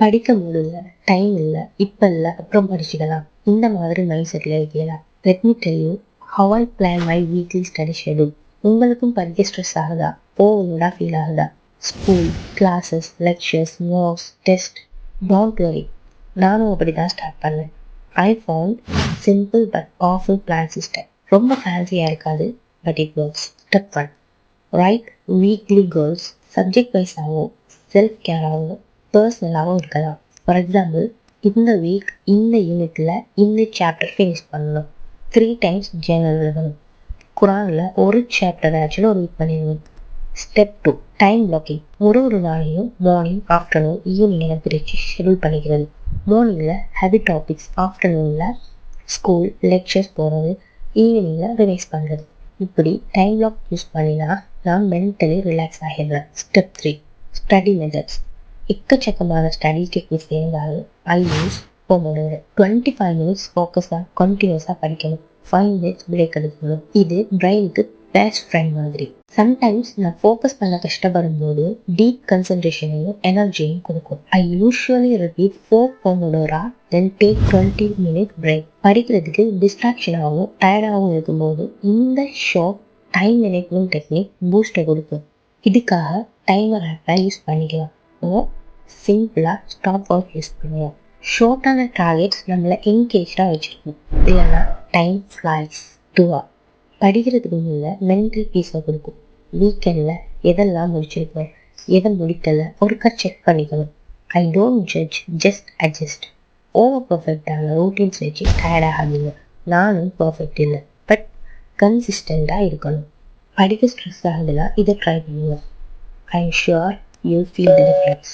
படிக்க முடியல, டைம் இல்ல, இப்ப இல்ல, அப்புறம் படிச்சுக்கலாம். இந்த மாதிரி மைண்ட் செட்ல இருக்கீங்களா? Let me tell you how I plan my weekly study schedule. உங்களுக்கும் படிக்க ஸ்ட்ரெஸ் ஆகுதா? ஓவர்லோடா ஃபீல் ஆகுதா? School, classes, lectures, notes, test. Don't worry, நானும் அப்படி தான் ஸ்டார்ட் பண்ணேன். I found simple but powerful plan system. ரொம்ப ஃபேன்சியாக இருக்காது, but it works. Step 1, write weekly goals. Subject வைஸாகவும் செல்ஃப் கேராகவும் பர்சனலாகவும் இருக்கலாம். ஃபார் எக்ஸாம்பிள், இந்த வீக் இந்த யூனிட்ல இந்த சாப்டர் ஃபினிஷ் பண்ணணும். 3 times ஜேர்னல் எழுதணும். குரானில் ஒரு சாப்டர் ஆக்சுவலாக ஒரு வீக் பண்ணிடுவேன். Step 2, time blocking. ஒரு நாளையும் மார்னிங், ஆஃப்டர்நூன், ஈவினிங்கை பிரித்து ஷெடியூல் பண்ணிக்கிறது. மார்னிங்கில் ஹெவி டாபிக்ஸ், ஆஃப்டர்நூனில் ஸ்கூல் லெக்சர்ஸ் போகிறது, ஈவினிங்கில் ரிவைஸ் பண்ணுறது. இப்படி டைம் பிளாக் யூஸ் பண்ணினா நான் மென்டலி ரிலாக்ஸ் ஆகிடுறேன். Step 3, study methods. எக்கச்சக்கமான ஸ்டடி டெக்னிக்ஸ் இருந்தாலும் ஐ யூஸ் போமோடோரோ. 25 minutes ஃபோக்கஸாக கண்டினியூஸாக படிக்கணும், 5 minutes பிரேக் எடுக்கணும். இது பிரெயினுக்கு பெஸ்ட் ஃப்ரெண்ட் மாதிரி. சம்டைம்ஸ் நான் ஃபோக்கஸ் பண்ண கஷ்டப்படும் போது டீப் கன்சன்ட்ரேஷனையும் எனர்ஜியையும் கொடுக்கும். I usually repeat 4 pomodoro, then take 20 minutes break. படிக்கிறதுக்கு டிஸ்ட்ராக்ஷனாகவும் டயர்டாகவும் இருக்கும்போது இந்த ஷார்ட் டைம் மேனேஜ்மெண்ட் டெக்னிக் பூஸ்டை கொடுக்கும். இதுக்காக டைமர் ஆப்பை யூஸ் பண்ணிக்கலாம். சிம்பிளாக ஸ்டாப் ஒர்க் யூஸ் பண்ணுவோம். ஷார்ட்டான டார்கெட்ஸ் நம்மளை என்கேஜாக வச்சுருக்கோம். இல்லைன்னா டைம் ஃப்ளைஸ். 2 படிக்கிறதுக்கு முன்ன மென்டல் பீஸை கொடுக்கும். வீக்கெண்டில் எதெல்லாம் முடிச்சிருக்கோம், எதை முடிக்கலை ஒருக்கா செக் பண்ணிக்கணும். I don't judge, just adjust. Over பர்ஃபெக்டான ரூட்டீன்ஸ் வச்சு டயர்டாகாதீங்க. நானும் பர்ஃபெக்ட் இல்லை, பட் கன்சிஸ்டண்ட்டாக இருக்கணும். படிக்க ஸ்ட்ரெஸ் ஆகுதுன்னா இதை ட்ரை பண்ணுங்க. I am sure you feel the difference.